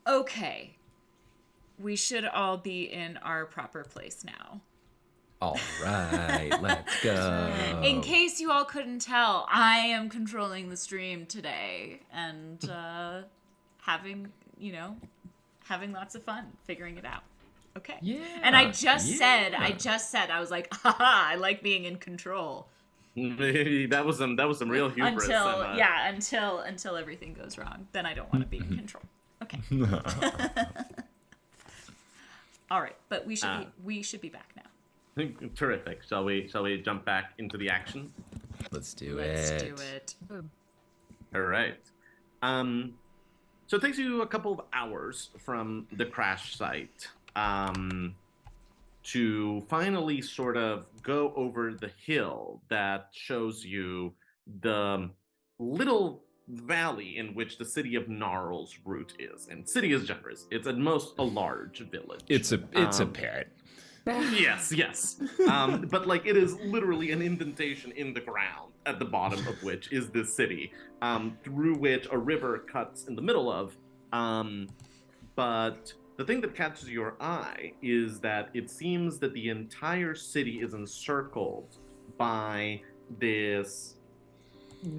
Okay. We should all be in our proper place now. All right, let's go. In case you all couldn't tell, I am controlling the stream today and having lots of fun figuring it out. Okay. Yeah. And I just said, I was like, haha, I like being in control. that was some real hubris. Until everything goes wrong. Then I don't want to be in control. Okay. All right, but we should be back now. Terrific. Shall we jump back into the action? Let's do it. All right. So it takes you a couple of hours from the crash site to finally sort of go over the hill that shows you the little valley in which the city of Gnarlsroot is. And city is generous. It's at most a large village. It's a parrot. Yes. But like it is literally an indentation in the ground at the bottom of which is this city, through which a river cuts in the middle of. But the thing that catches your eye is that it seems that the entire city is encircled by this,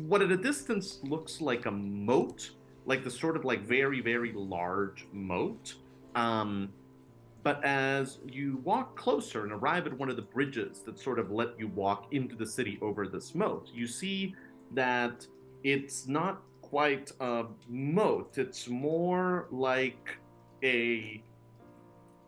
what at a distance looks like a moat, like this sort of like very, very large moat. But as you walk closer and arrive at one of the bridges that sort of let you walk into the city over this moat, you see that it's not quite a moat. It's more like a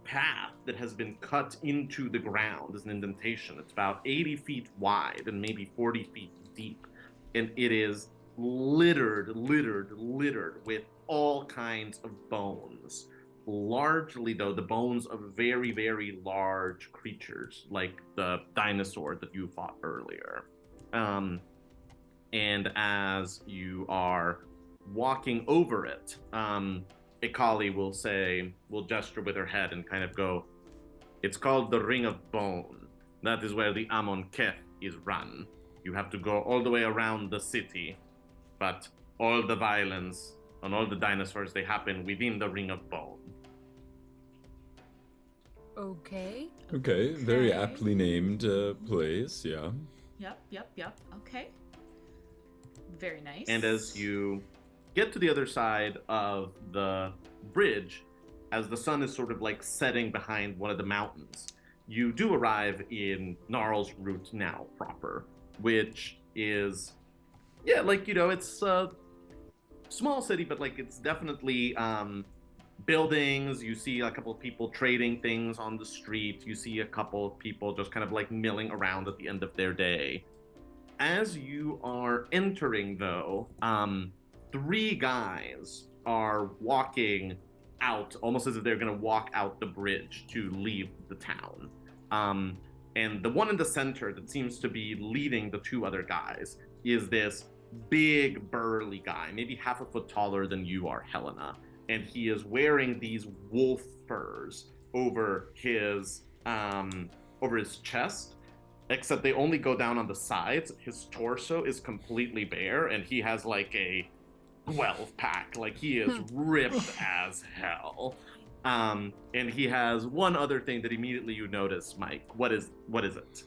path that has been cut into the ground as an indentation. It's about 80 feet wide and maybe 40 feet deep. And it is littered with all kinds of bones. Largely, though, the bones of very, very large creatures, like the dinosaur that you fought earlier. And as you are walking over it, Ikali will gesture with her head and kind of go, "It's called the Ring of Bone. That is where the Amon Keth is run. You have to go all the way around the city, but all the violence and all the dinosaurs, they happen within the Ring of Bone." Okay. Okay, very aptly named place, yeah. Yep. Okay. Very nice. And as you get to the other side of the bridge, as the sun is sort of like setting behind one of the mountains, you do arrive in Gnarlsroot now proper, which is, it's a small city, but like it's definitely buildings. You see a couple of people trading things on the street. You see a couple of people just kind of like milling around at the end of their day. As you are entering, though, 3 guys are walking out, almost as if they're going to walk out the bridge to leave the town. And the one in the center that seems to be leading the 2 other guys is this big, burly guy, maybe half a foot taller than you are, Helena. And he is wearing these wolf furs over his chest, except they only go down on the sides. His torso is completely bare, and he has like a 12-pack. Like he is ripped as hell. And he has one other thing that immediately you notice, Mike. What is it?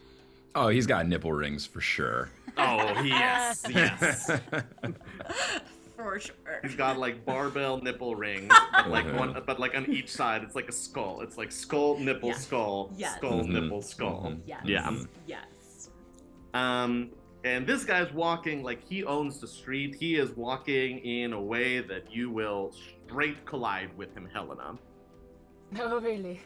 Oh, he's got nipple rings for sure. Oh, yes. For sure. He's got like barbell nipple rings, but like on each side, it's like a skull. It's like skull, nipple, skull, skull, nipple, skull. Yes. Yeah. Yes. And this guy's walking like he owns the street. He is walking in a way that you will straight collide with him, Helena. Oh, really?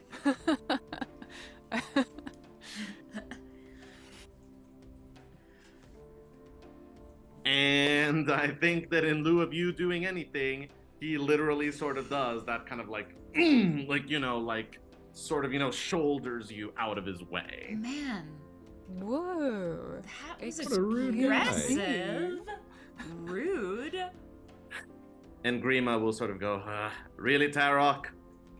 And I think that in lieu of you doing anything, he literally sort of does that kind of like, shoulders you out of his way. Man. Whoa. That was What a rude aggressive. Rude. And Grima will sort of go, really, Tarok?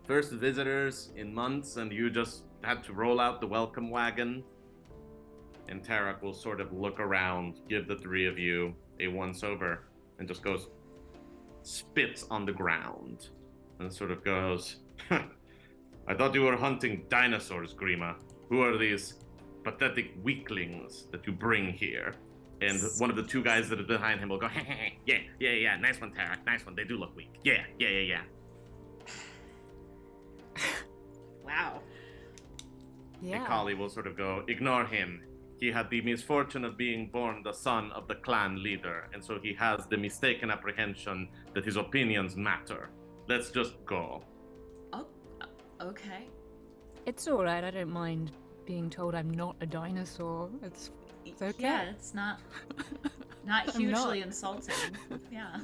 First visitors in months, and you just had to roll out the welcome wagon? And Tarok will sort of look around, give the 3 of you a once-over, and just goes, spits on the ground, and sort of goes, I thought you were hunting dinosaurs, Grima. Who are these pathetic weaklings that you bring here? And one of the two guys that are behind him will go, yeah, nice one, Tarek, nice one. They do look weak. Yeah. Wow. Yeah. And Kali will sort of go, ignore him. He had the misfortune of being born the son of the clan leader, and so he has the mistaken apprehension that his opinions matter. Let's just go. Oh, okay. It's alright, I don't mind being told I'm not a dinosaur. It's okay. Yeah, it's not I'm hugely not. insulting. Yeah.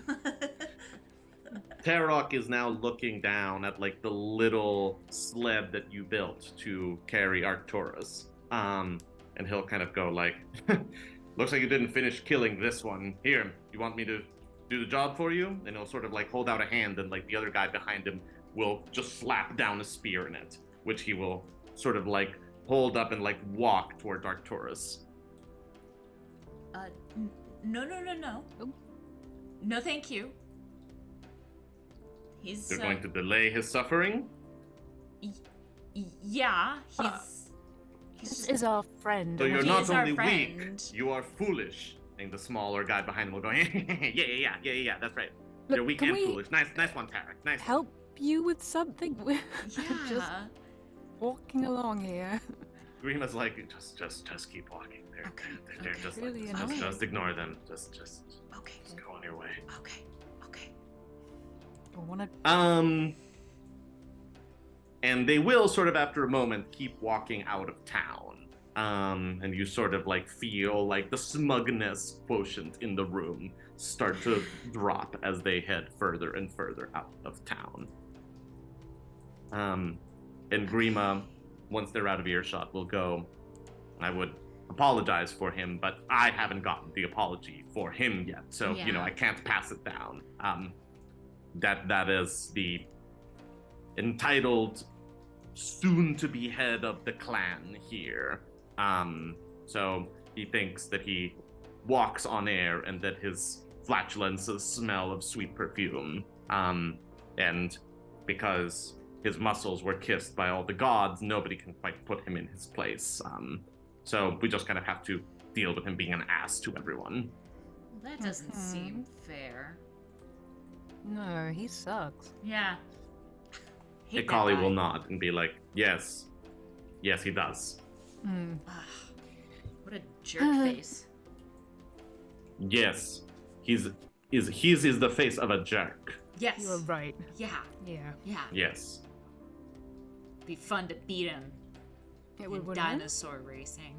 Tarok is now looking down at like the little sled that you built to carry Arcturus. And he'll kind of go like, looks like you didn't finish killing this one. Here, you want me to do the job for you? And he'll sort of like hold out a hand, and like the other guy behind him will just slap down a spear in it, which he will sort of like hold up and like walk towards Arcturus. No. Oh. No, thank you. He's You're going to delay his suffering? yeah, This is our friend. So and you're He not is our only weak, friend. you are foolish. And the smaller guy behind him will go, yeah, that's right. Look, You're weak can and we foolish. Nice one, Tarek. Nice one. help you with something? We're just Yeah. walking along here. Grima's like, just keep walking. They're Okay. just Really like, annoying. just ignore them. Just Okay. go on your way. Okay. I wanna. And they will sort of after a moment keep walking out of town. And you sort of like feel like the smugness quotient in the room start to drop as they head further and further out of town. And Grima, once they're out of earshot, will go, I would apologize for him, but I haven't gotten the apology for him yet, so Yeah. I can't pass it down. That is the entitled soon-to-be head of the clan here. So he thinks that he walks on air and that his flatulences smell of sweet perfume. And because his muscles were kissed by all the gods, nobody can quite put him in his place. So we just kind of have to deal with him being an ass to everyone. Well, that doesn't seem fair. No, he sucks. Yeah. Hate that Hikali guy. will nod and be like, yes, he does. Hmm. Ugh, what a jerk face. Yes, his is the face of a jerk. Yes. You're right. Yeah. Yeah. Yes. Be fun to beat him It in would win. dinosaur racing.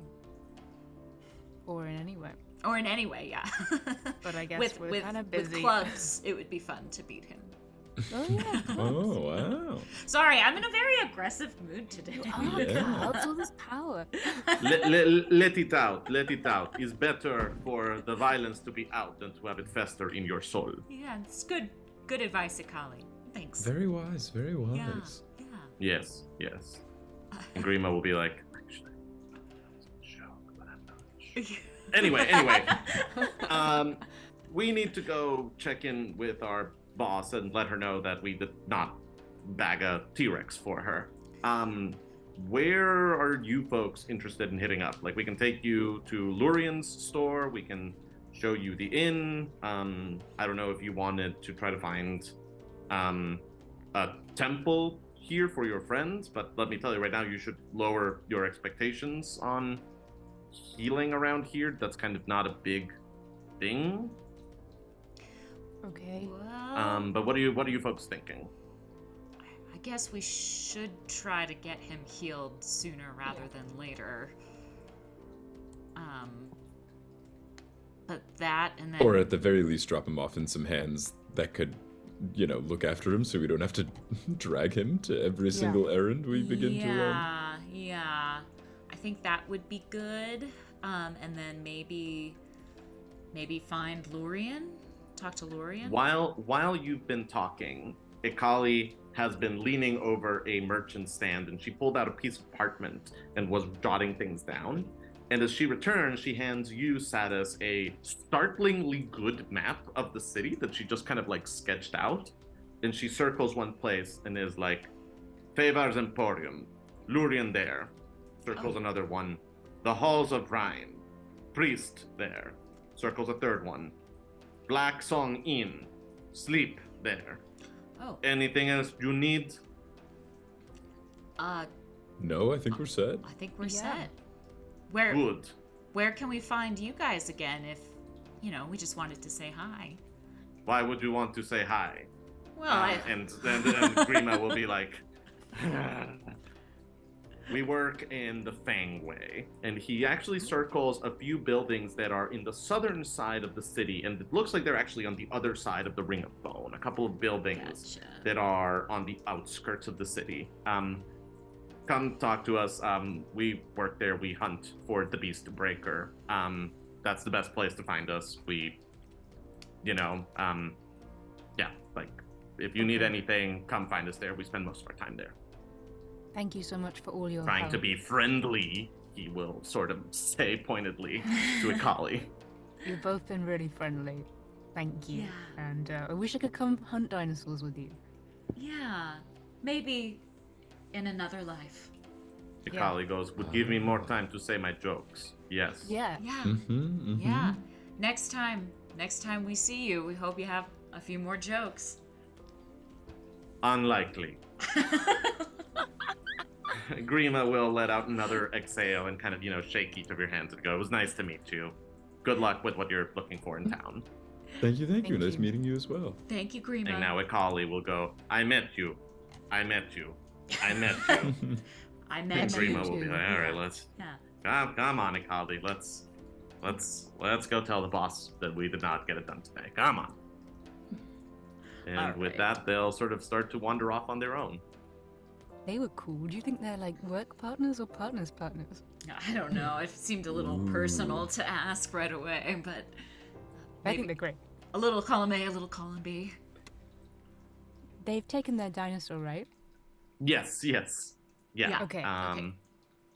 Or in any way. Or in any way, yeah. But I guess with, we're with, kind of with busy. clubs, it would be fun to beat him. Oh yeah. Oh, wow. Sorry, I'm in a very aggressive mood today. Oh Yeah. God, what's all this power? Let it out. Let it out. It's better for the violence to be out than to have it fester in your soul. Yeah, it's good advice, Akali. Thanks. Very wise, very yeah, wise. Yes. And Grima will be like, actually, it's a joke, but I'm not sure. Anyway. We need to go check in with our boss and let her know that we did not bag a T-Rex for her. Where are you folks interested in hitting up? Like, we can take you to Lurian's store, we can show you the inn. I don't know if you wanted to try to find a temple here for your friends, but let me tell you right now, you should lower your expectations on healing around here. That's kind of not a big thing. Okay. Well, But what are you folks thinking? I guess we should try to get him healed sooner rather than later. But that and then Or at the very least, drop him off in some hands that could, look after him so we don't have to drag him to every single errand we begin to run. Yeah. I think that would be good. And then maybe find Lurian. Talk to Lurian. While you've been talking, Hikali has been leaning over a merchant stand, and she pulled out a piece of parchment and was jotting things down. And as she returns, she hands you, Satus, a startlingly good map of the city that she just kind of like sketched out. and she circles one place and is like, Favar's Emporium, Lurien there. Circles another one. The Halls of Rhyme, Priest there. Circles a third one. Black Song Inn, Sleep there. Oh. Anything else you need? No, I think we're set. I think we're Yeah. set. Where Good. where can we find you guys again if, we just wanted to say hi? Why would you want to say hi? Well, And Grima will be like, we work in the Fangway, and he actually circles a few buildings that are in the southern side of the city, and it looks like they're actually on the other side of the Ring of Bone. A couple of buildings Gotcha. that are on the outskirts of the city. Come talk to us. We work there. We hunt for the Beast Breaker. That's the best place to find us. We, if you need anything, come find us there. We spend most of our time there. Thank you so much for all your Trying help. to be friendly, he will sort of say pointedly to Akali. You've both been really friendly. Thank you. Yeah. And I wish I could come hunt dinosaurs with you. Yeah. Maybe in another life. Akali goes, would give me more time to say my jokes. Yes. Yeah. Yeah. Mm-hmm. Yeah. Next time we see you, we hope you have a few more jokes. Unlikely. Grima will let out another exhale and kind of, shake each of your hands and go, it was nice to meet you. Good luck with what you're looking for in town. Thank you. Thank Nice you. meeting you as well. Thank you, Grima. And now Akali will go, I met you. I met you. I met you. I And met you. Grima will be like, all right, let's Yeah. come on, Akali. Let's go tell the boss that we did not get it done today. Come on. And All with right. that, they'll sort of start to wander off on their own. They were cool. Do you think they're like work partners or partners? I don't know. It seemed a little personal to ask right away, but I maybe think they're great. a little column A, a little column B. They've taken their dinosaur, right? Yes. Yeah. Okay, Um,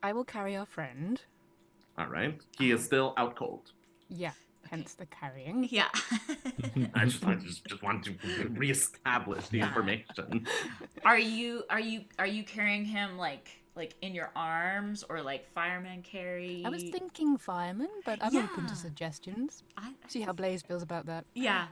I will carry our friend. All right. He is still out cold. Yeah, hence the carrying. Yeah. I just want to reestablish the information. Are you carrying him like in your arms or like fireman carry? I was thinking fireman, but I'm open Yeah. to suggestions. I- See how Blaze feels about that. Yeah.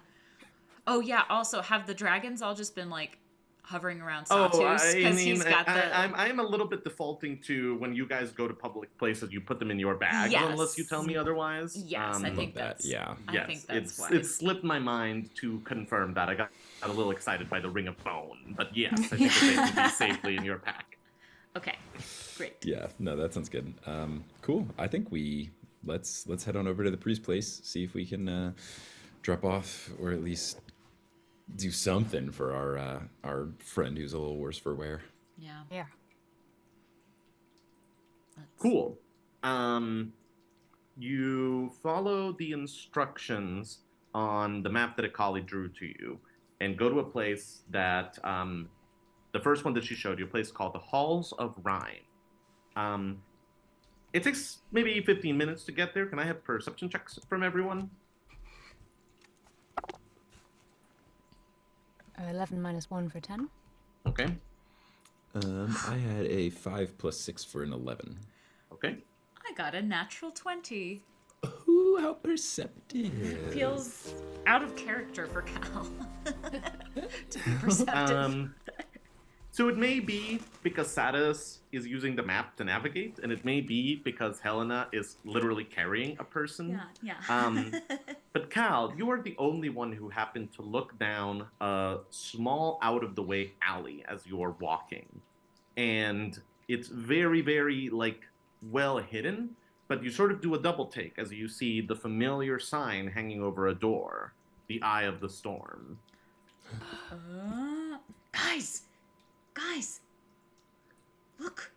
Oh yeah. Also, have the dragons all just been like hovering around Satus he's got the. I'm a little bit defaulting to when you guys go to public places, you put them in your bags Yes. unless you tell me otherwise. Yes, I think that, that's. yeah. I Yes, think that's wise. it slipped my mind to confirm that. I got a little excited by the Ring of Bone, but yes, I think that they can be safely in your pack. Okay. Great. Yeah, no, that sounds good. Cool. I think let's head on over to the priest place, see if we can drop off or at least do something for our friend who's a little worse for wear. Yeah. Yeah. Cool. You follow the instructions on the map that Akali drew to you and go to a place that, the first one that she showed you, a place called the Halls of Rhyme. It takes maybe 15 minutes to get there. Can I have perception checks from everyone? 11 minus 1 for 10. Okay. I had a 5 plus 6 for an 11. Okay. I got a natural 20. Ooh, how perceptive. Feels out of character for Cal to be perceptive. So it may be because Satus is using the map to navigate, and it may be because Helena is literally carrying a person. Yeah. But Cal, you are the only one who happened to look down a small out-of-the-way alley as you are walking. And it's very, very, well hidden, but you sort of do a double take as you see the familiar sign hanging over a door, the Eye of the Storm. Guys! Look!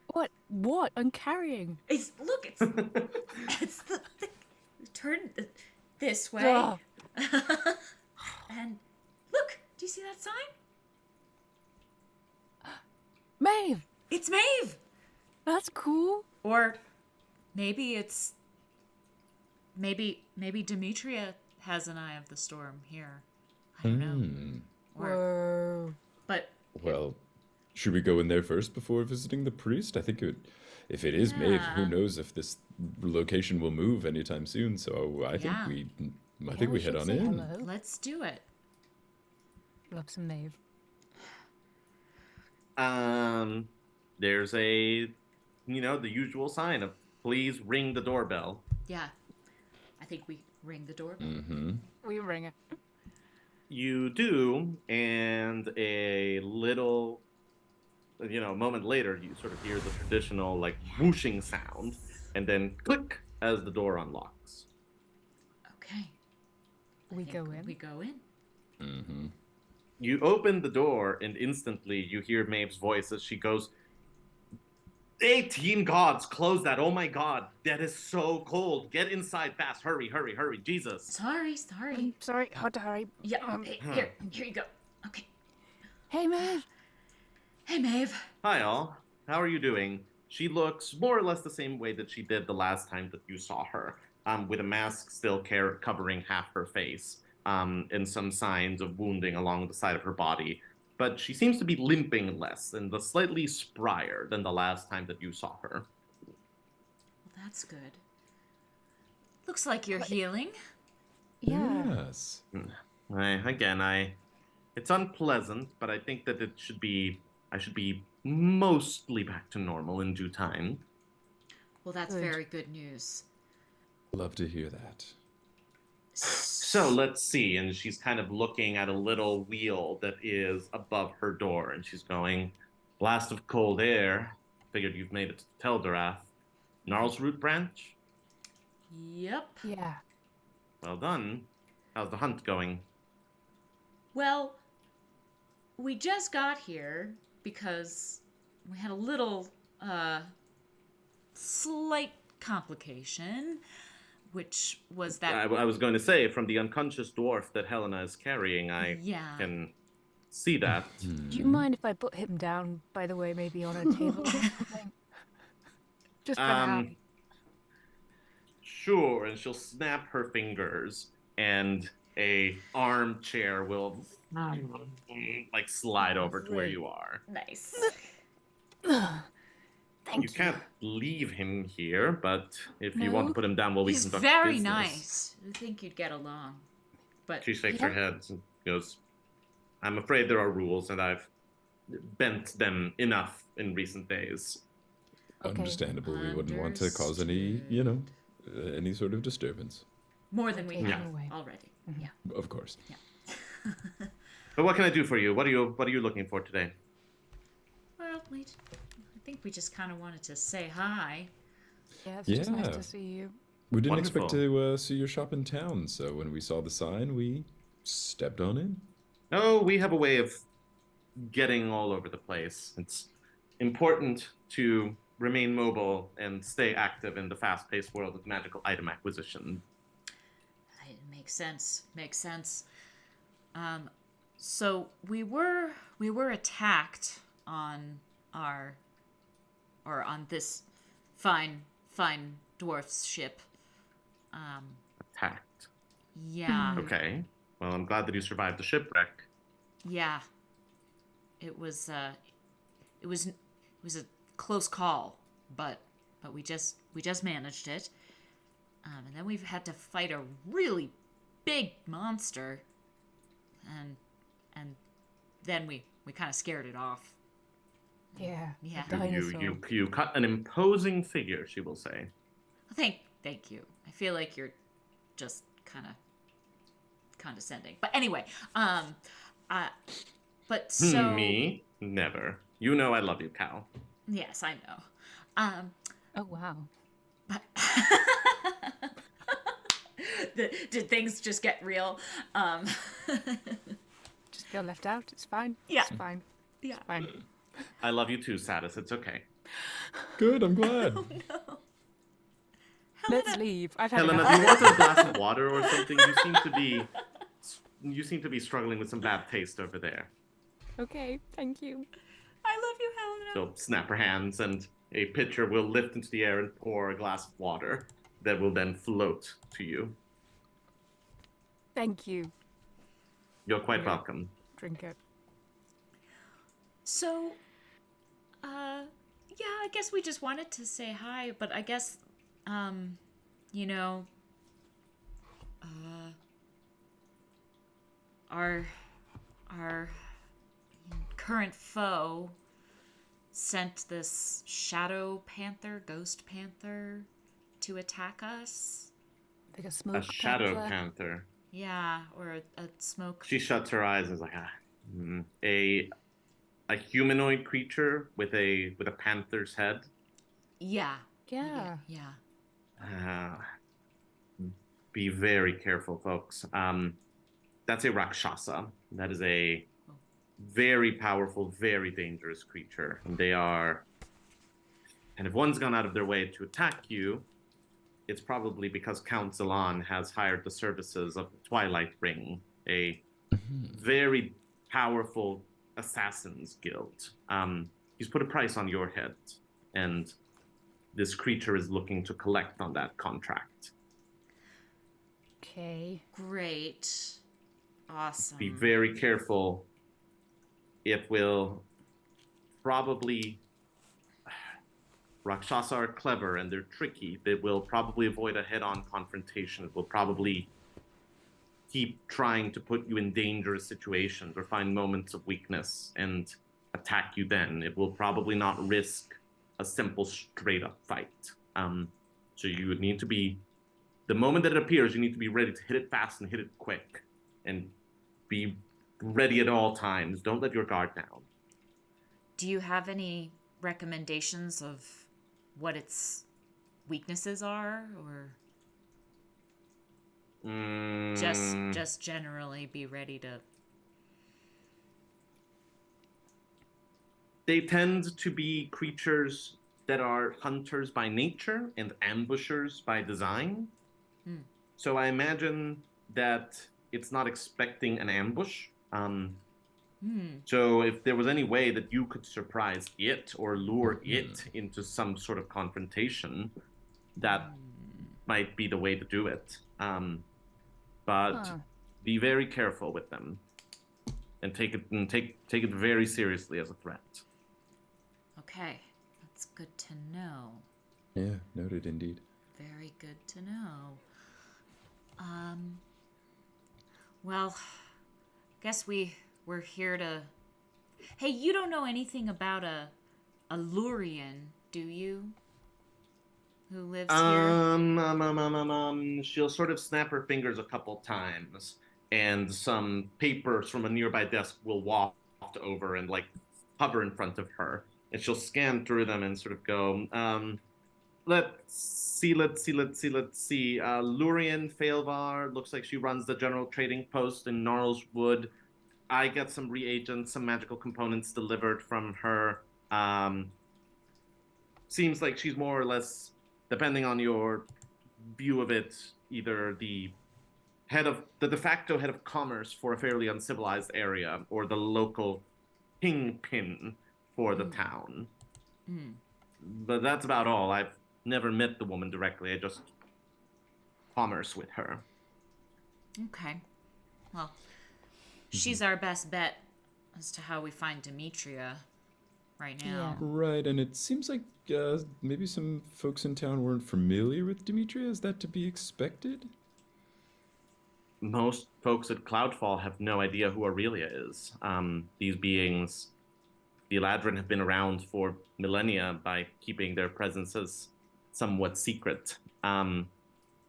What? I'm carrying. It's the turn this way. Ugh. And look, do you see that sign? Maeve! It's Maeve. That's cool. Or maybe maybe Demetria has an Eye of the Storm here. I don't know. Or Whoa. But Well, should we go in there first before visiting the priest? I think if it is Maeve, who Yeah. knows if this location will move anytime soon. So I think Yeah. we head should on say in. hello. let's do it. Love some Maeve. There's the usual sign of please ring the doorbell. Yeah. I think we ring the doorbell. Mm-hmm. We ring it. You do, and a little, a moment later, you sort of hear the traditional, like, whooshing sound, and then click as the door unlocks. Okay. We I go think in. We go in. Mm-hmm. You open the door, and instantly you hear Maeve's voice as she goes, 18 gods, close that. Oh my god, that is so cold. Get inside fast. Hurry, hurry, hurry. Jesus. Sorry. Sorry, hard to hurry. Yeah. Here you go. Okay. Hey, Maeve. Hey, Maeve. Hi, all. How are you doing? She looks more or less the same way that she did the last time that you saw her, with a mask still covering half her face, and some signs of wounding along the side of her body. But she seems to be limping less and slightly sprier than the last time that you saw her. Well, that's good. Looks like you're healing. Yeah. Yes. It's unpleasant, but I think that I should be mostly back to normal in due time. Well, that's Good. very good news. Love to hear that. So let's see. And she's kind of looking at a little wheel that is above her door, and she's going, blast of cold air. Figured you've made it to Teldorath. Gnarlsroot branch? Yep. Yeah. Well done. How's the hunt going? Well, we just got here because we had a little, slight complication, which was that. I was going to say, from the unconscious dwarf that Helena is carrying, I Yeah. can see that. Do you mind if I put him down, by the way, maybe on a table or something? Just for now. Sure, and she'll snap her fingers, and a armchair will like slide over to where you are. Nice. Thank You can't leave him here, but if you want to No. put him down while we He's conduct very business. nice. I think you'd get along. But She shakes her head and goes, I'm afraid there are rules, and I've bent them enough in recent days. Okay. Understandable. We wouldn't want to cause any, any sort of disturbance. more than we Okay, have anyway. already. Mhm. Yeah. Of course. But what can I do for you? What are you looking for today? Well, I think we just kind of wanted to say hi. Yeah, it's just nice Yeah. to see you. We didn't expect Wonderful. to see your shop in town, so when we saw the sign, we stepped on in. Oh, we have a way of getting all over the place. It's important to remain mobile and stay active in the fast-paced world of magical item acquisition. It makes sense. Makes sense. So we were attacked on on this fine dwarf's ship. Attacked. Yeah. Okay. Well, I'm glad that you survived the shipwreck. Yeah. It was a close call, but we just managed it. And then we've had to fight a really big monster, and then we kind of scared it off. Yeah. Yeah. A dinosaur. You cut an imposing figure, she will say. Thank you. I feel like you're just kind of condescending. But anyway, but so Me? Never. You know I love you, Cal. yes, I know. Oh, wow. But did things just get real? Just feel left out. It's fine. Yeah. It's fine. Yeah. Fine. I love you too, Satus. It's okay. Good, I'm glad. No. Let's leave. I've had Helena, enough. do you want a glass of water or something? You seem to be struggling with some bad taste over there. Okay, thank you. I love you, Helena. She'll snap her hands, and a pitcher will lift into the air and pour a glass of water that will then float to you. Thank you. You're quite Yeah. welcome. Drink it. So, yeah, I guess we just wanted to say hi, but I guess, you know, our current foe sent this shadow panther, ghost panther, to attack us. Like a A smoke shadow panther. panther. Yeah, or a smoke. She shuts her eyes and is like, a humanoid creature with a panther's head. Yeah. Yeah. Yeah. Uh, be very careful, folks. That's a Rakshasa. That is a very powerful, very dangerous creature. And if one's gone out of their way to attack you, it's probably because Count Zalan has hired the services of the Twilight Ring, a very powerful assassins guild. He's put a price on your head, and this creature is looking to collect on that contract. Okay. Great. Awesome. Be very careful. It will probably... Rakshasa are clever and they're tricky. They will probably avoid a head-on confrontation. It will probably keep trying to put you in dangerous situations or find moments of weakness and attack you then. It will probably not risk a simple straight-up fight. So you would need to be... The moment that it appears, you need to be ready to hit it fast and hit it quick. And be ready at all times. Don't let your guard down. Do you have any recommendations of what its weaknesses are, or just generally be ready to? They tend to be creatures that are hunters by nature and ambushers by design. So I imagine that it's not expecting an ambush. So if there was any way that you could surprise it or lure it into some sort of confrontation, that might be the way to do it. But be very careful with them, and take it very seriously as a threat. Okay, that's good to know. Yeah, noted indeed. Very good to know. Well, guess we're here to... Hey, you don't know anything about a Lurian, do you? Who lives here? She'll sort of snap her fingers a couple times, and some papers from a nearby desk will waft over and like hover in front of her, and she'll scan through them and sort of go, let's see. Lurian Failvar, looks like she runs the general trading post in Gnarlsroot. I get some reagents, some magical components delivered from her. Seems like she's more or less, depending on your view of it, either the de facto head of commerce for a fairly uncivilized area, or the local kingpin for the town. But that's about all. I've never met the woman directly. I just commerce with her. Okay. Well, she's our best bet as to how we find Demetria right now. Right, and it seems like maybe some folks in town weren't familiar with Demetria. Is that to be expected? Most folks at Cloudfall have no idea who Aurelia is. These beings, the Eladrin, have been around for millennia by keeping their presences somewhat secret.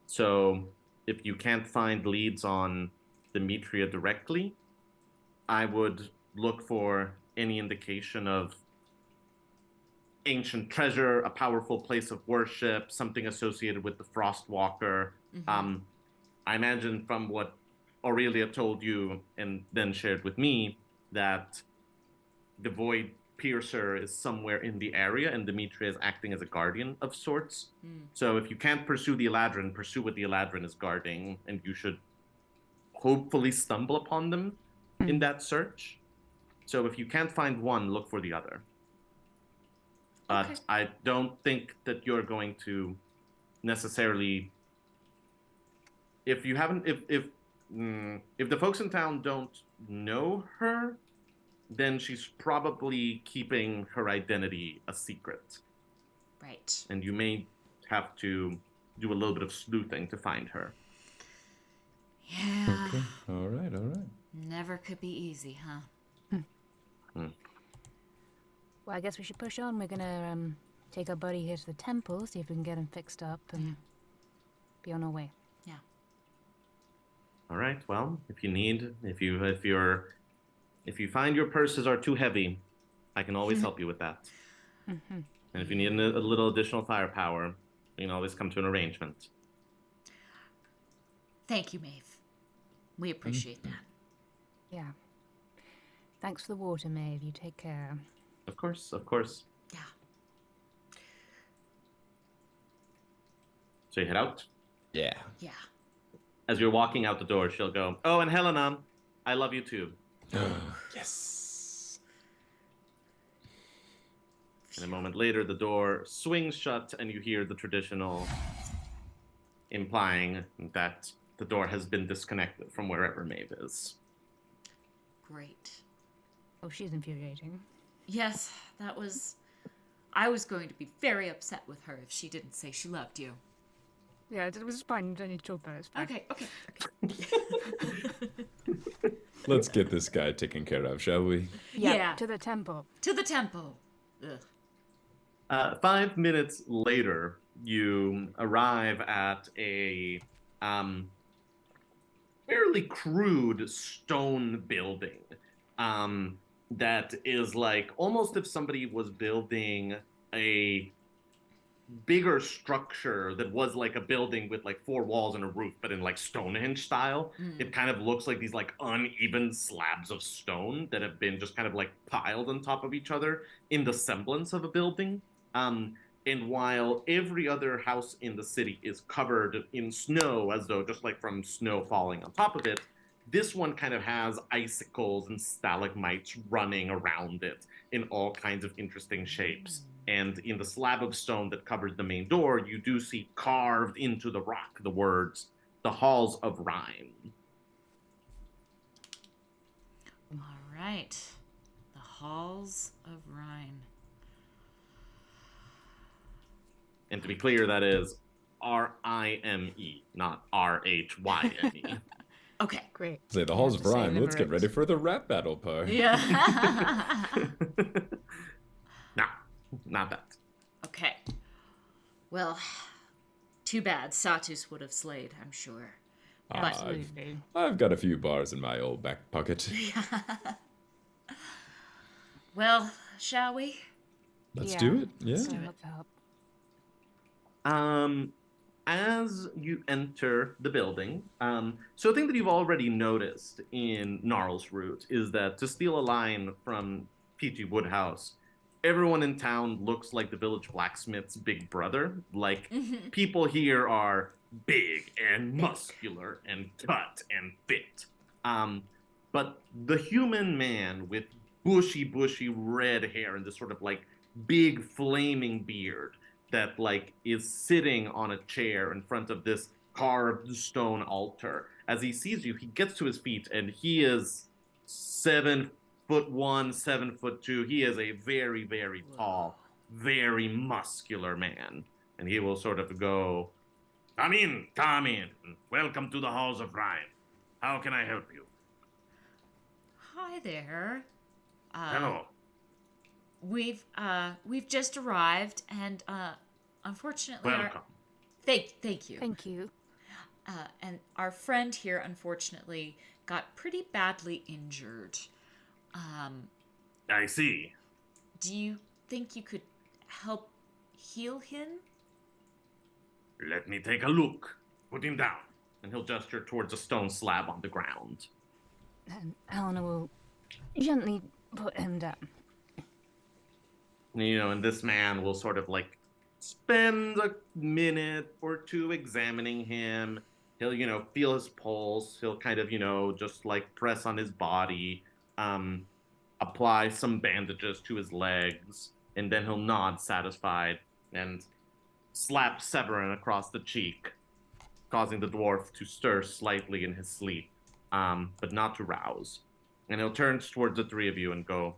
So if you can't find leads on Demetria directly, I would look for any indication of ancient treasure, a powerful place of worship, something associated with the Frostwalker. I imagine from what Aurelia told you and then shared with me that the Void Piercer is somewhere in the area, and Demetria is acting as a guardian of sorts. So if you can't pursue the Eladrin, pursue what the Eladrin is guarding, and you should hopefully stumble upon them in that search. So if you can't find one, look for the other. But I don't think that you're going to necessarily... If you haven't... If the folks in town don't know her, then she's probably keeping her identity a secret. Right. And you may have to do a little bit of sleuthing to find her. Yeah. Okay. All right. Never could be easy, huh? Well, I guess we should push on. We're gonna take our buddy here to the temple, see if we can get him fixed up, and be on our way. Yeah. All right. Well, if you find your purses are too heavy, I can always help you with that. Mm-hmm. And if you need a little additional firepower, you can always come to an arrangement. Thank you, Maeve. We appreciate that. Yeah. Thanks for the water, Maeve. You take care. Of course. Yeah. So you head out. Yeah. Yeah. As you're walking out the door, she'll go, "Oh, and Helena, I love you too." Yes. And a moment later, the door swings shut, and you hear the traditional implying that the door has been disconnected from wherever Maeve is. Great. Oh, she's infuriating. Yes, that was... I was going to be very upset with her if she didn't say she loved you. Yeah, it was fine. You don't need to talk about it. It's fine. Okay. Let's get this guy taken care of, shall we? Yeah. To the temple. To the temple. Ugh. 5 minutes later, you arrive at a fairly crude stone building that is like almost if somebody was building a bigger structure that was like a building with like 4 walls and a roof, but in like Stonehenge style. It kind of looks like these like uneven slabs of stone that have been just kind of like piled on top of each other in the semblance of a building. And while every other house in the city is covered in snow, as though just like from snow falling on top of it, this one kind of has icicles and stalagmites running around it in all kinds of interesting shapes. And in the slab of stone that covers the main door, you do see carved into the rock the words, "The Halls of Rhyme." All right. The Halls of Rhine. And to be clear, that is R-I-M-E, not R-H-Y-M-E. Okay. Great. Say the halls have of to say rhyme. Let's get limericks. ready for the rap battle part. Yeah. No, not that. Okay. Well, too bad. Satus would have slayed, I'm sure. Absolutely. I've got a few bars in my old back pocket. Well, shall we? Let's Yeah. do it. Yeah. Let's do it. Help. As you enter the building, so a thing that you've already noticed in Gnarlsroot is that, to steal a line from P.G. Woodhouse, everyone in town looks like the village blacksmith's big brother. Like, people here are big and muscular and cut and fit. But the human man with bushy red hair and this sort of like big flaming beard that like is sitting on a chair in front of this carved stone altar. As he sees you, he gets to his feet, and he is 7'1", 7'2". He is a very, very tall, very muscular man. And he will sort of go, come in. Welcome to the Halls of Rhyme. How can I help you?" Hi there. Hello. We've just arrived, and unfortunately, Welcome. Thank you. Thank you. And our friend here, unfortunately, got pretty badly injured. I see. Do you think you could help heal him? Let me take a look. Put him down. And he'll gesture towards a stone slab on the ground. And Helena will gently put him down. You know, and this man will sort of like spend a minute or two examining him. He'll, you know, feel his pulse. He'll kind of, you know, just like press on his body, apply some bandages to his legs, and then he'll nod satisfied and slap Severin across the cheek, causing the dwarf to stir slightly in his sleep, but not to rouse. And he'll turn towards the three of you and go,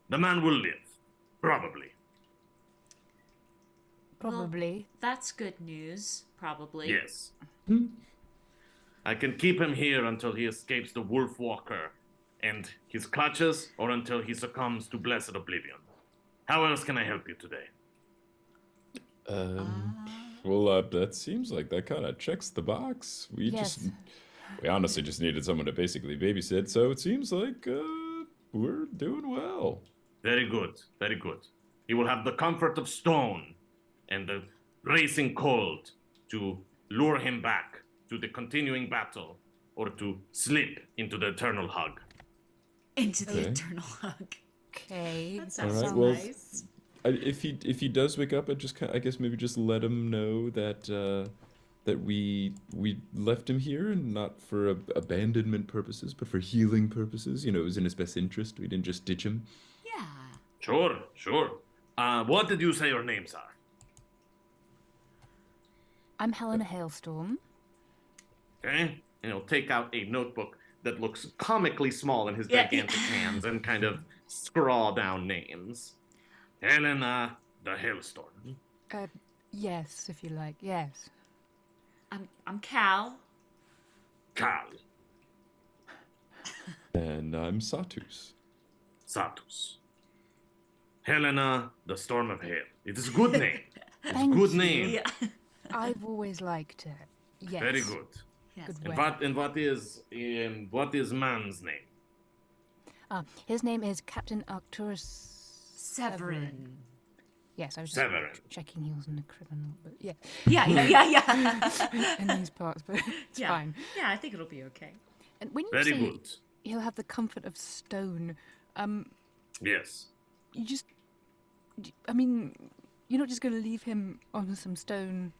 "The man will live. Probably." Probably. Well, that's good news, probably. Yes. I can keep him here until he escapes the Wolf Walker and his clutches, or until he succumbs to blessed oblivion. How else can I help you today? Well, that seems like that kind of checks the box. Yes. We honestly just needed someone to basically babysit, so it seems like we're doing well. Very good, very good. He will have the comfort of stone and the racing cold to lure him back to the continuing battle, or to slip into the eternal hug. Into the Okay. eternal hug. Okay. That sounds Alright, so well, nice. If he does wake up, I guess maybe just let him know that that we left him here, and not for abandonment purposes, but for healing purposes. You know, it was in his best interest. We didn't just ditch him. Yeah. Sure, sure. What did you say your names are? I'm Helena Hailstorm. Okay? And he'll take out a notebook that looks comically small in his Yeah. gigantic hands and kind of scrawl down names. Helena the Hailstorm. Yes, if you like. Yes. I'm Cal. Cal. And I'm Satus. Satus. Helena the Storm of Hail. It is a good name. It's a Thank good you. name. Yeah. I've always liked it. Yes. Very good. Yes. Good And way. what is man's name? His name is Captain Arcturus Severin. Yes, I was just Severin. checking he wasn't a criminal, but yeah. Yeah. In these parts, but it's Yeah. fine. Yeah, I think it'll be okay. And when you Very say good. he'll have the comfort of stone, Yes. you just, I mean, you're not just going to leave him on some stone,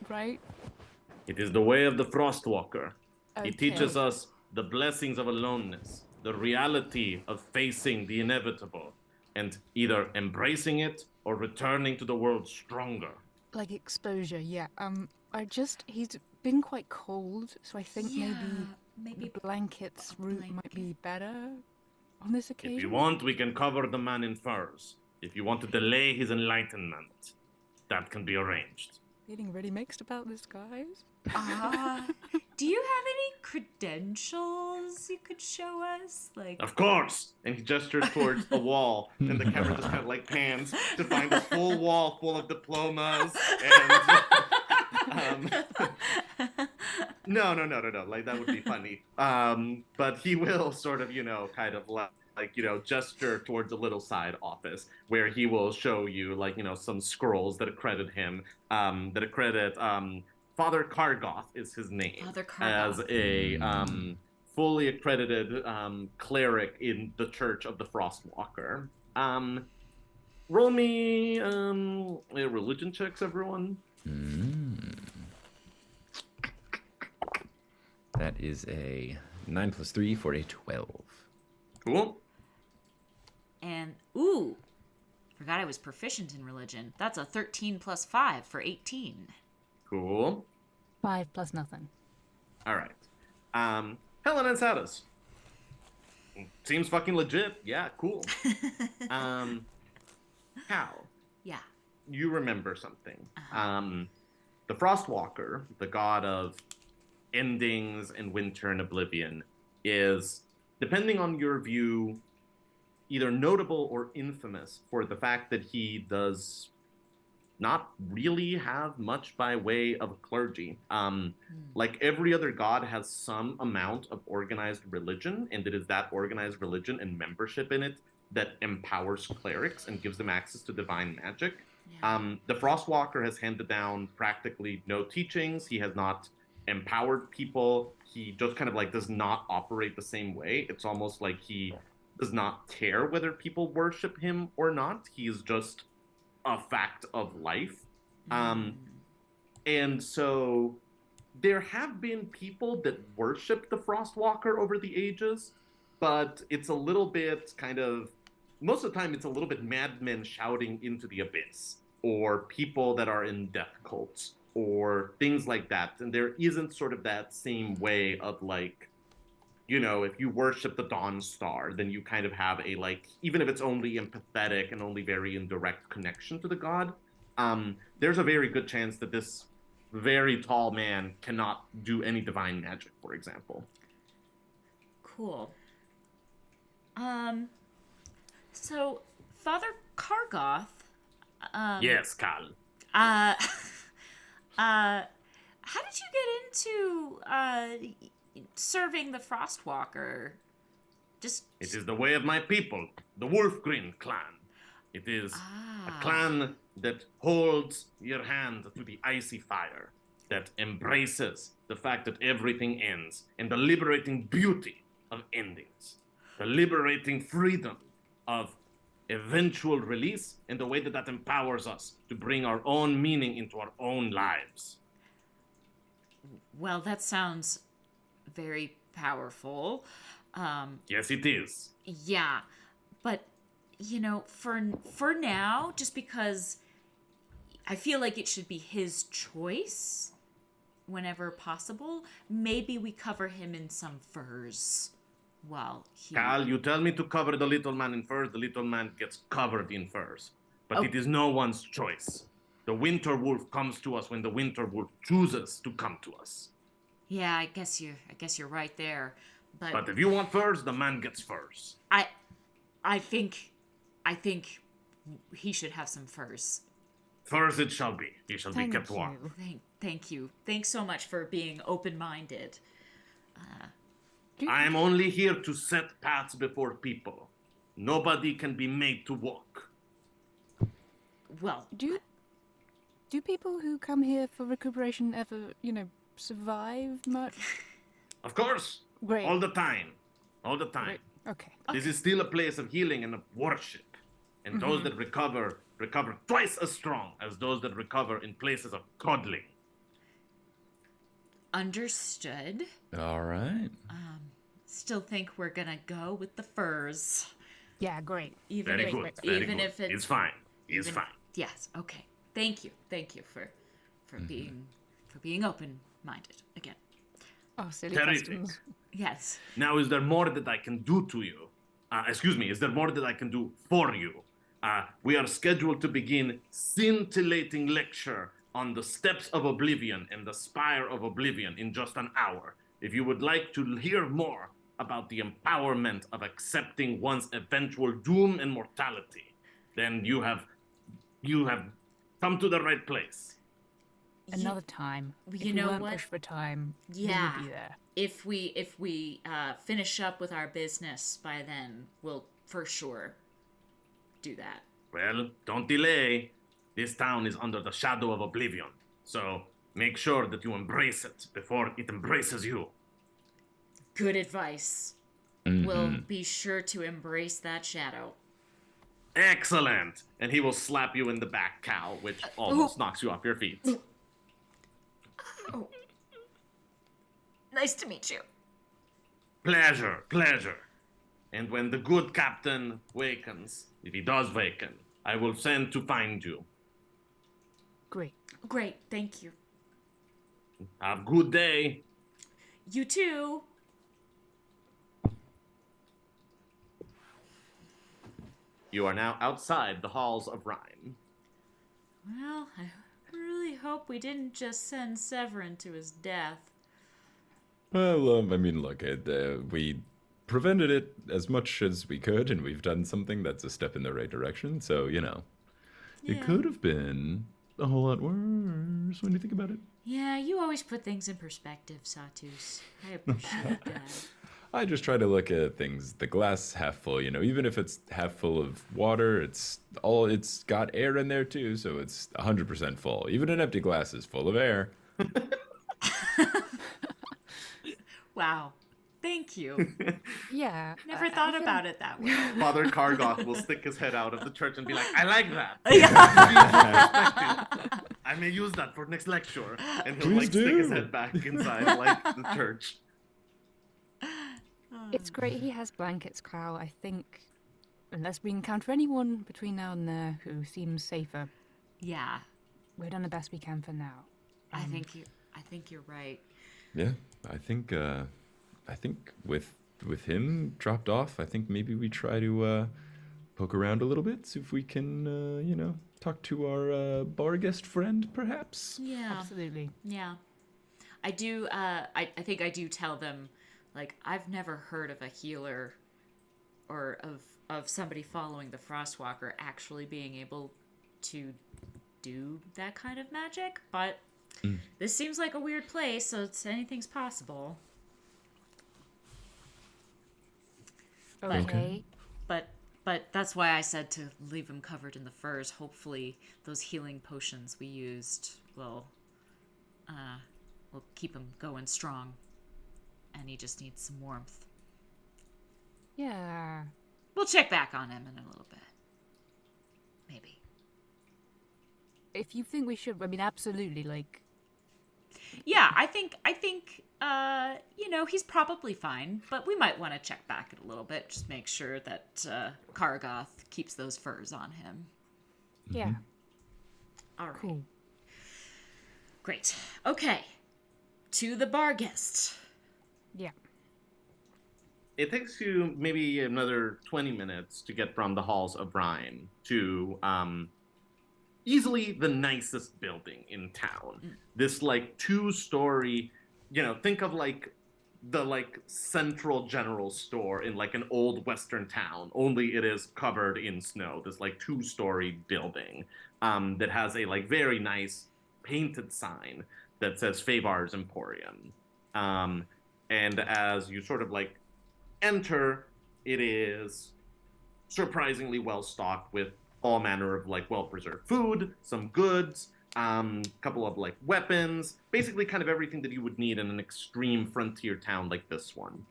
right? It is the way of the Frostwalker. Okay. He teaches us the blessings of aloneness, the reality of facing the inevitable, and either embracing it or returning to the world stronger. Like exposure, yeah. He's been quite cold, so I think maybe the blanket's a route might blanket. be better on this occasion. If you want, we can cover the man in furs. If you want to delay his enlightenment, that can be arranged. Getting really mixed about this, guys. Do you have any credentials you could show us? Like, Of course! And he gestures towards a wall, and the camera just kind of like pans to find a full wall full of diplomas and... No, like, that would be funny. But he will sort of, kind of gesture towards a little side office where he will show you, some scrolls that accredit him, Father Kargoth is his name. Father Kargoth. As a fully accredited cleric in the Church of the Frostwalker. Roll me religion checks, everyone. That is a 9 + 3 for a 12. Cool. and forgot I was proficient in religion. That's a 13 + 5 for 18. Cool. 5 plus nothing. All right. Helena and Satus. Seems fucking legit. Yeah, cool. Cal, Yeah. you remember something. The Frostwalker, the god of endings and winter and oblivion, is, depending on your view, either notable or infamous for the fact that he does not really have much by way of clergy. Like every other god has some amount of organized religion, and it is that organized religion and membership in it that empowers clerics and gives them access to divine magic. Yeah. The Frostwalker has handed down practically no teachings. He has not empowered people. He just kind of does not operate the same way. It's almost like he does not care whether people worship him or not. He is just a fact of life. And so there have been people that worship the Frostwalker over the ages, but it's a little bit most of the time it's a little bit madmen shouting into the abyss, or people that are in death cults, or things like that. And there isn't sort of that same way of if you worship the Dawn Star, then you kind of have a, like, even if it's only empathetic and only very indirect connection to the god, there's a very good chance that this very tall man cannot do any divine magic, for example. Cool. So Father Kargoth, Yes, Cal. how did you get into serving the Frostwalker? It is the way of my people, the Wolfgreen clan. It is a clan that holds your hand to the icy fire, that embraces the fact that everything ends, and the liberating beauty of endings, the liberating freedom of eventual release, and the way that that empowers us to bring our own meaning into our own lives. Well, that sounds very powerful. Yes, it is. Yeah, but for now, just because I feel like it should be his choice whenever possible, maybe we cover him in some furs while he... Cal, you tell me to cover the little man in furs, the little man gets covered in furs. But it is no one's choice. The winter wolf comes to us when the winter wolf chooses to come to us. Yeah, I guess you're right there. But if you want furs, the man gets furs. I think he should have some furs. Furs it shall be. He shall be kept warm. Thank you. Thanks so much for being open-minded. I am only here to set paths before people. Nobody can be made to walk. Well, Do people who come here for recuperation ever, survive much? Of course. Great. All the time. All the time. Great. Okay. This is still a place of healing and of worship. And those that recover twice as strong as those that recover in places of coddling. Understood. All right. Still think we're gonna go with the furs. Yeah, great. Even Very if, good. even if it's fine. It's fine. Yes. Okay. Thank you for being open-minded again. Oh, silly Terrific. customs. Yes. Now, is there more that I can do to you? Is there more that I can do for you? We are scheduled to begin scintillating lecture on the steps of oblivion and the spire of oblivion in just an hour. If you would like to hear more about the empowerment of accepting one's eventual doom and mortality, then you have come to the right place. Another time. You If we know weren't what? pushed for time, Yeah. we would be there. If we finish up with our business by then, we'll for sure do that. Well, don't delay. This town is under the shadow of oblivion, so make sure that you embrace it before it embraces you. Good advice. We'll be sure to embrace that shadow. Excellent! And he will slap you in the back, Cal, which almost knocks you off your feet. Oh. Nice to meet you. Pleasure. And when the good captain wakens, if he does waken, I will send to find you. Great, thank you. Have a good day. You too. You are now outside the halls of Rhyme. Well, I really hope we didn't just send Severin to his death. Well, look, we prevented it as much as we could, and we've done something that's a step in the right direction. So, it could have been a whole lot worse when you think about it. Yeah, you always put things in perspective, Satus. I appreciate that. I just try to look at things, the glass half full, even if it's half full of water, it's got air in there too, so it's 100% full. Even an empty glass is full of air. Wow. Thank you. Yeah. Never thought about it that way. Father Kargoth will stick his head out of the church and be like, I like that. I may use that for next lecture. And he'll Please stick his do. head back inside like the church. It's great he has blankets, Clow. I think, unless we encounter anyone between now and there who seems safer, Yeah, we've done the best we can for now. I think you're right. Yeah, I think I think with him dropped off, I think maybe we try to poke around a little bit, see if we can, talk to our bar guest friend, perhaps. Yeah. Absolutely. Yeah. I do, I think I do tell them, like, I've never heard of a healer or of somebody following the Frostwalker actually being able to do that kind of magic, but this seems like a weird place, so anything's possible. Okay. But that's why I said to leave him covered in the furs. Hopefully those healing potions we used will keep him going strong. And he just needs some warmth. Yeah. We'll check back on him in a little bit. Maybe. If you think we should, I mean, absolutely, like... Yeah, I think he's probably fine, but we might want to check back a little bit, just make sure that Kargoth keeps those furs on him. Yeah. All right. Cool. Great. Okay. To the bar guest. Yeah. It takes you maybe another 20 minutes to get from the halls of Rhyme to easily the nicest building in town. This like 2-story, think of like the like central general store in like an old western town, only it is covered in snow. This like 2-story building that has a like very nice painted sign that says Favar's Emporium. And as you sort of like enter, it is surprisingly well stocked with all manner of like well-preserved food, some goods, couple of like weapons, basically kind of everything that you would need in an extreme frontier town like this one.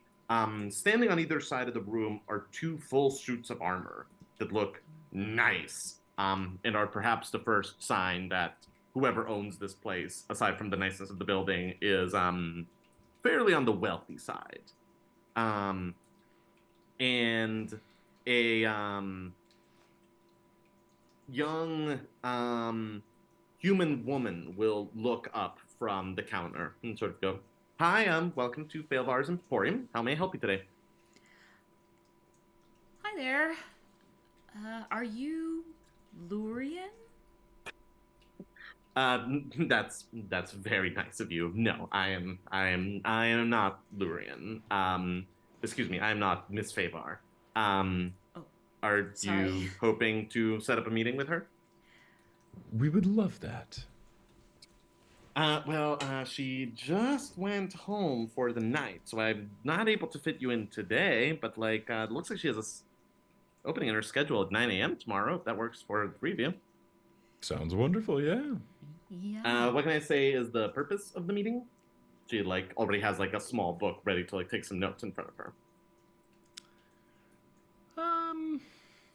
Standing on either side of the room are 2 full suits of armor that look nice, and are perhaps the first sign that whoever owns this place, aside from the niceness of the building, is fairly on the wealthy side. And a young human woman will look up from the counter and sort of go, "Hi, welcome to Favar's Emporium. How may I help you today?" Hi there. Are you Lurian? That's very nice of you. No, I am not Lurian. Excuse me, I am not Miss Favar. Are sorry. you hoping to set up a meeting with her? We would love that. She just went home for the night, so I'm not able to fit you in today, but like, it looks like she has a opening in her schedule at 9 a.m. tomorrow, if that works for the 3 of you. Sounds wonderful, yeah. Yeah. What can I say is the purpose of the meeting? She like already has like a small book ready to like take some notes in front of her.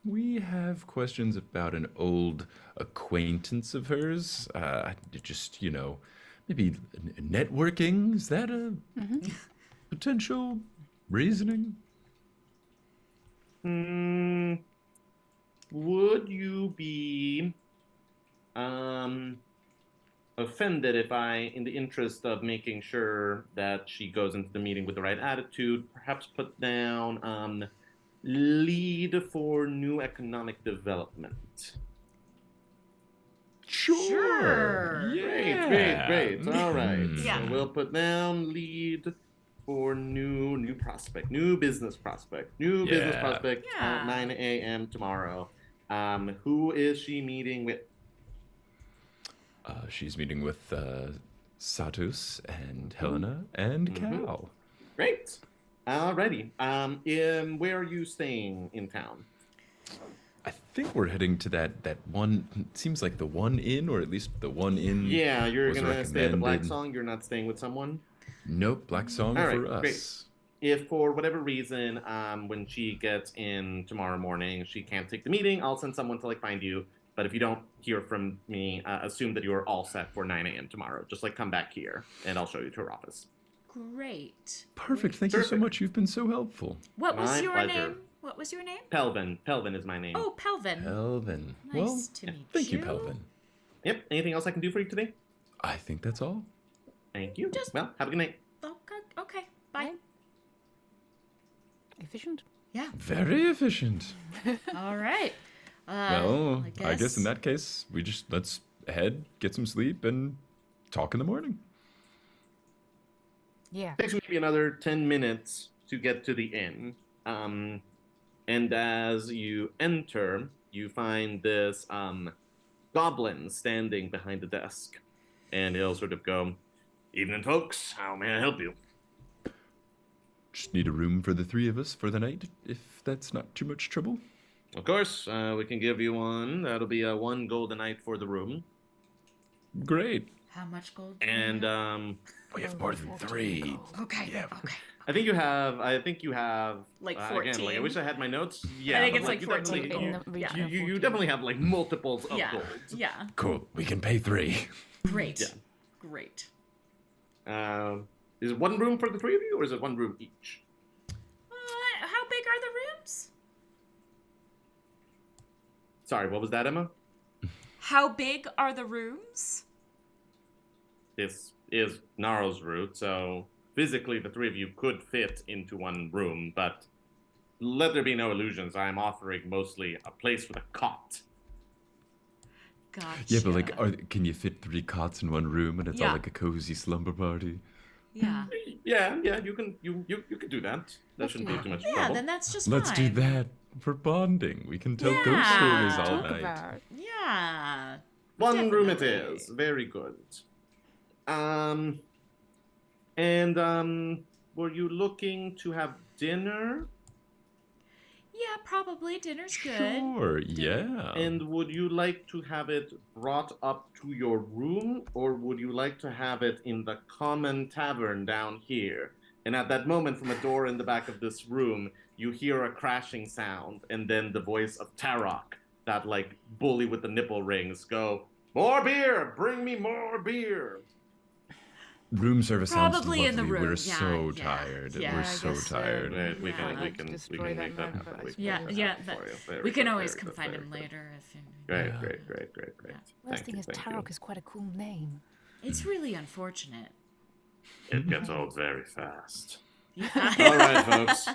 We have questions about an old acquaintance of hers. Just, maybe networking. Is that a potential reasoning? Would you be offended if I, in the interest of making sure that she goes into the meeting with the right attitude, perhaps put down lead for new economic development? Sure. Yeah. Great. All right. Yeah. So we'll put down lead for new prospect, new business prospect Yeah. at 9 a.m. tomorrow. Who is she meeting with? She's meeting with Satus and Helena and Cal. Great. Alrighty. Where are you staying in town? I think we're heading to that one. Seems like the one inn, or at least the one inn. Yeah, you're was gonna stay at the Black recommended. Song. You're not staying with someone. Nope, Black Song All right, for us. great. If for whatever reason, when she gets in tomorrow morning, she can't take the meeting, I'll send someone to like find you. But if you don't hear from me, assume that you're all set for 9 a.m. tomorrow. Just like come back here, and I'll show you to her office. Great. Perfect. Thank you so Perfect. much. You've been so helpful. What was My your pleasure. name? What was your name? Pelvin. Pelvin is my name. Oh, Pelvin. Pelvin. Nice Well, to meet thank you, you. Pelvin. Yep. Anything else I can do for you today? I think that's all. Thank you. Just- Well, have a good night. Okay. Bye. Efficient. Yeah. Very efficient. All right. Well, I guess in that case, let's head, get some sleep, and talk in the morning. Yeah. Takes maybe another 10 minutes to get to the inn. And as you enter, you find this goblin standing behind the desk. And he'll sort of go, "Evening, folks. How may I help you?" Just need a room for the three of us for the night, if that's not too much trouble. Of course, we can give you one. That'll be 1 gold a night for the room. Great. How much gold? do we And have? We have more than 3. Okay. Yeah. Okay. I think you have Like again, like, I 14. wish I had my notes. Yeah, I think but, it's like you 14 definitely- gold. In the region Yeah. of You 14. definitely have like multiples of Yeah. gold. Yeah. Cool. We can pay 3. Great. Yeah. Great. Is it 1 room for the 3 of you, or is it 1 room each? How big are the rooms? Sorry, what was that, Emma? How big are the rooms? This is Gnarlsroot, so physically the 3 of you could fit into 1 room, but let there be no illusions. I am offering mostly a place for the cot. Gotcha. Yeah, but like, can you fit 3 cots in 1 room and it's Yeah. all like a cozy slumber party? Yeah. Yeah, you can do that. That Let's shouldn't do be that. too much Yeah, trouble. then that's just Let's fine. do that for bonding. We can tell ghost Yeah. stories all Talk night. about. Yeah. 1 room it Definitely. is. Very good. Were you looking to have dinner? Yeah, probably. Dinner's good. Sure, yeah. And would you like to have it brought up to your room, or would you like to have it in the common tavern down here? And at that moment, from a door in the back of this room, you hear a crashing sound, and then the voice of Tarok, that like bully with the nipple rings, go, "More beer! Bring me more beer!" Room service sounds Probably in the lovely. room. We're Yeah, so yeah, tired. yeah. We're I so guess, tired. Right, we Yeah. can I'd destroy make that that night, happen. but I We Yeah, can make yeah. that That, for you. Very we can good, always very good, confine very him good. later if you. Great, Yeah. great. Yeah. Worst Thank thing you, is, thank you. Tarok is quite a cool name. It's really unfortunate. It gets old very fast. Yeah. All right, folks.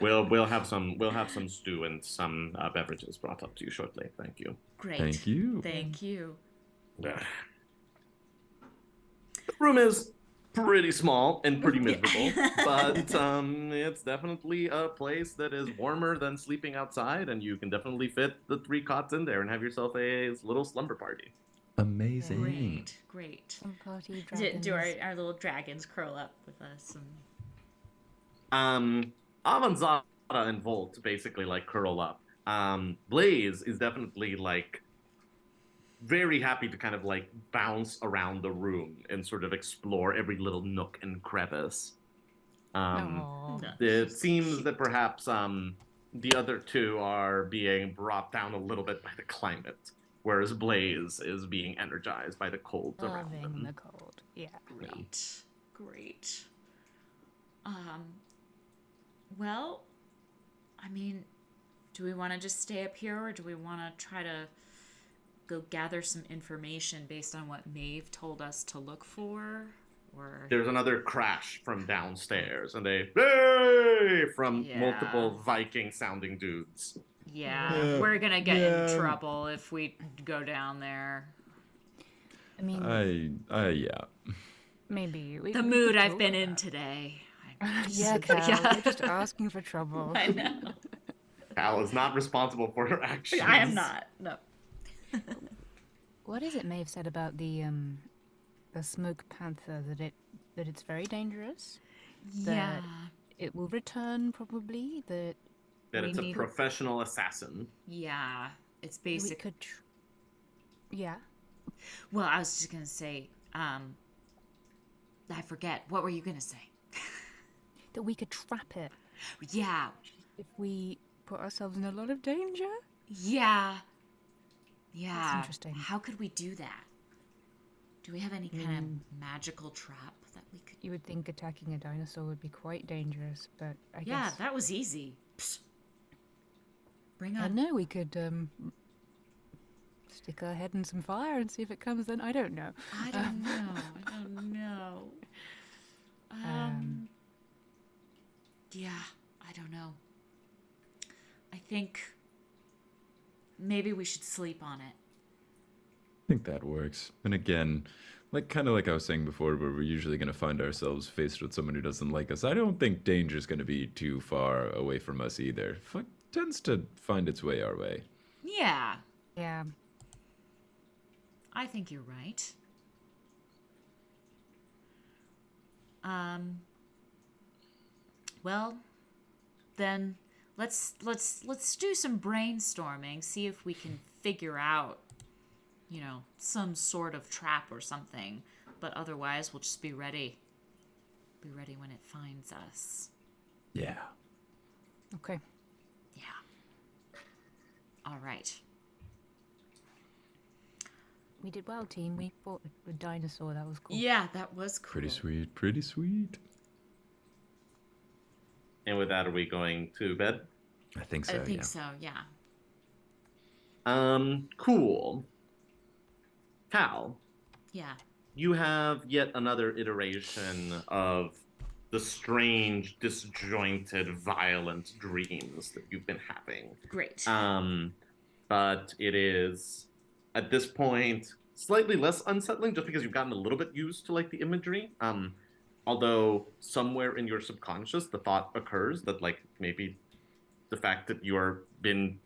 We'll have some stew and some beverages brought up to you shortly. Thank you. Great. Thank you. Thank you. The room is pretty small and pretty miserable, but it's definitely a place that is warmer than sleeping outside, and you can definitely fit the 3 cots in there and have yourself a little slumber party. Amazing. Great. Great. Some party Do, dragons. do our little dragons curl up with us? Avanzada and Volt basically like curl up. Blaze is definitely like very happy to kind of like bounce around the room and sort of explore every little nook and crevice. Aw. It seems that perhaps the other 2 are being brought down a little bit by the climate, whereas Blaze is being energized by the cold around Loving him. the cold. Yeah. Great. Great. Well, I mean, do we want to just stay up here, or do we want to try to go gather some information based on what Maeve told us to look for? Or There's another crash from downstairs, and they "Hey!" from Yeah. multiple Viking-sounding dudes. yeah, we're gonna get in trouble if we go down there. I mean, Yeah. maybe. The mood I've been in today. Yeah, Cal, Yeah. you're just asking for trouble. I know. Al is not responsible for her actions. I am not. No. What is it Maeve said about the smoke panther, that it's very dangerous? Yeah. It will return probably, that That we it's a need- professional assassin. Yeah. It's we basic. could yeah. Well, I was just gonna say, I forget. What were you gonna say? That we could trap it Yeah. if we put ourselves in a lot of danger. Yeah. Yeah. That's interesting. How could we do that? Do we have any kind of magical trap that we could? You would think attacking a dinosaur would be quite dangerous, but I Yeah, guess that was easy. Psst. Bring I on. know we could stick our head in some fire and see if it comes. Then I don't know. I don't know. I don't know. Yeah, I don't know. think maybe we should sleep on it. I think that works. And again, kind of like I was saying before, where we're usually going to find ourselves faced with someone who doesn't like us, I don't think danger's going to be too far away from us either. Tends to find its way our way. Yeah, Yeah. I think you're right. Well, then let's do some brainstorming, see if we can figure out, some sort of trap or something. But otherwise, we'll just be ready. Be ready when it finds us. Yeah. Okay. Yeah. All right. We did well, team. We fought a dinosaur. That was cool. Yeah, that was cool. Pretty sweet. Pretty sweet. And with that, are we going to bed? I think so. I think yeah. so, yeah. Cool. Cal, Yeah. you have yet another iteration of the strange, disjointed, violent dreams that you've been having. Great. But it is, at this point, slightly less unsettling just because you've gotten a little bit used to the imagery. Although somewhere in your subconscious, the thought occurs that maybe the fact that you're been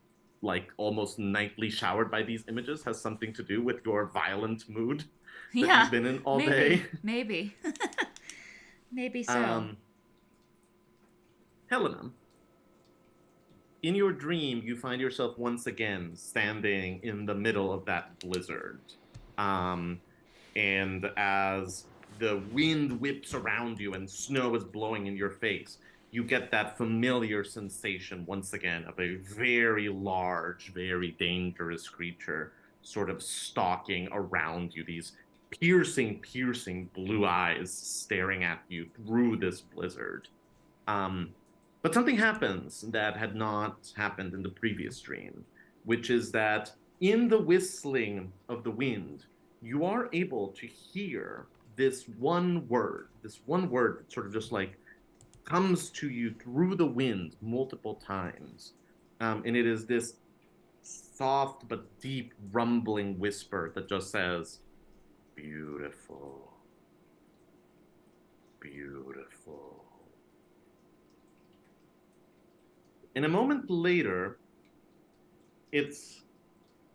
almost nightly showered by these images has something to do with your violent mood that yeah. you've been in all maybe, day. Maybe. Maybe so. Helena, in your dream, you find yourself once again standing in the middle of that blizzard. And as the wind whips around you and snow is blowing in your face, you get that familiar sensation once again of a very large, very dangerous creature sort of stalking around you, these piercing blue eyes staring at you through this blizzard. But something happens that had not happened in the previous dream, which is that in the whistling of the wind, you are able to hear this one word that sort of just comes to you through the wind multiple times. And it is this soft but deep rumbling whisper that just says, beautiful, beautiful. And a moment later, it's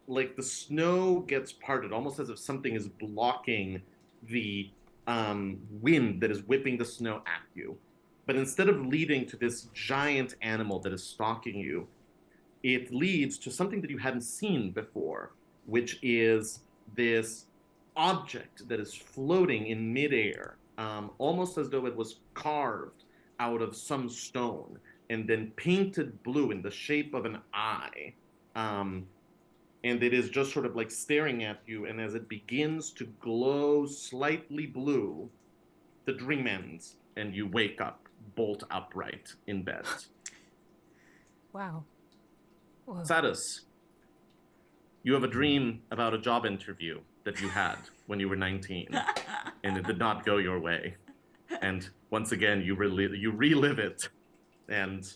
like the snow gets parted, almost as if something is blocking the wind that is whipping the snow at you. But instead of leading to this giant animal that is stalking you, it leads to something that you hadn't seen before, which is this object that is floating in midair, almost as though it was carved out of some stone and then painted blue in the shape of an eye. And it is just sort of staring at you, and as it begins to glow slightly blue, the dream ends, and you wake up, bolt upright in bed. Wow. Whoa. Satus, you have a dream about a job interview that you had when you were 19, and it did not go your way. And once again, you relive it and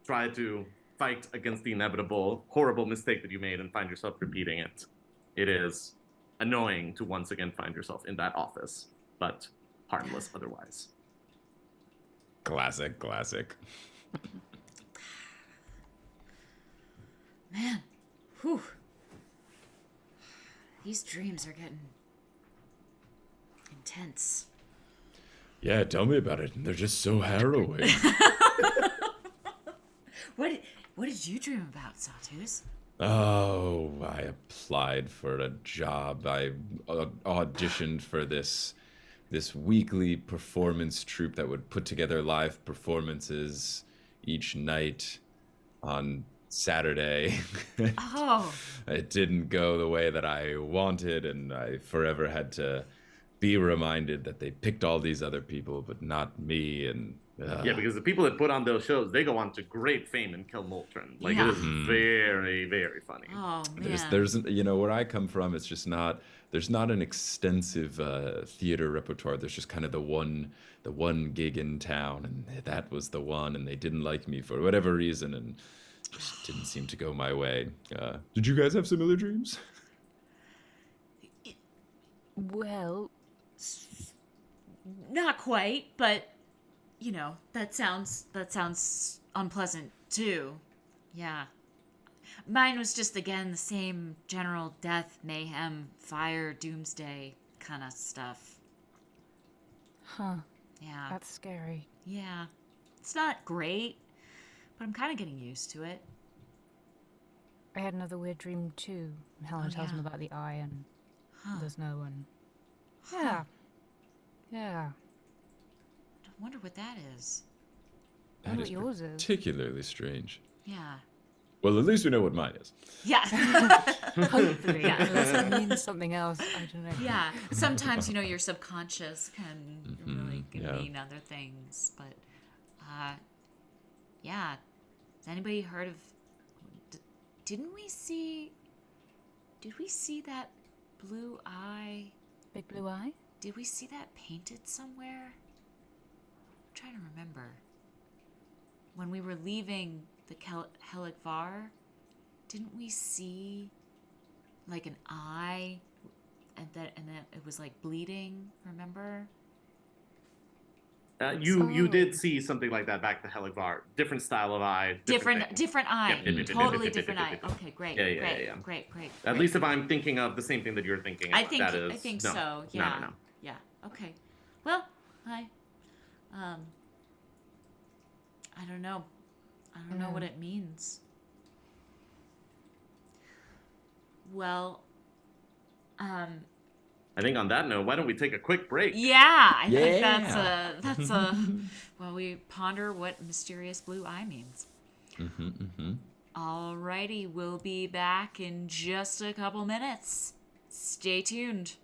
try to fight against the inevitable, horrible mistake that you made and find yourself repeating it. It is annoying to once again find yourself in that office, but harmless otherwise. Classic. Man, whew. These dreams are getting intense. Yeah, tell me about it. They're just so harrowing. What did you dream about, Satus? Oh, I applied for a job. I auditioned for this weekly performance troupe that would put together live performances each night on Saturday. Oh. It didn't go the way that I wanted, and I forever had to be reminded that they picked all these other people, but not me. And yeah, because the people that put on those shows, they go on to great fame in Kilmoltern. Yeah. It is very, very funny. Oh, man. There's where I come from, it's just not, there's not an extensive theater repertoire. There's just kind of the one gig in town, and that was the one, and they didn't like me for whatever reason, and Just didn't seem to go my way. Did you guys have similar dreams? Well, Not quite, but you know, that sounds unpleasant too. Yeah. Mine was just again the same general death, mayhem, fire, doomsday kind of stuff. huh. Yeah. That's scary. Yeah. It's not great, but I'm kind of getting used to it. I had another weird dream too. And Helen tells yeah. me about the eye and there's no one. Huh. Yeah. Yeah. I wonder what that is. I wonder what yours is. Particularly strange. Yeah. Well, at least we know what mine is. Yeah. Hopefully, Yeah. unless it means something else. I don't know. Yeah. Sometimes, you know, your subconscious can really yeah. mean other things, but yeah. Has anybody heard of did we see that blue eye? Big blue eye? Did we see that painted somewhere? I'm trying to remember. When we were leaving the Helikvar, didn't we see like an eye and then it was like bleeding, remember? You did see something like that back to Helikvar. Different style of eye. Different eye. Yep. Totally different eye. Okay, great. Yeah. Great. At least if I'm thinking of the same thing that you're thinking of, I think no. so. Yeah. No. Yeah. Okay. Well, I don't know. I don't know what it means. Well, I think on that note, why don't we take a quick break? yeah, I think that's a while we ponder what mysterious blue eye means. Alrighty, we'll be back in just a couple minutes. Stay tuned.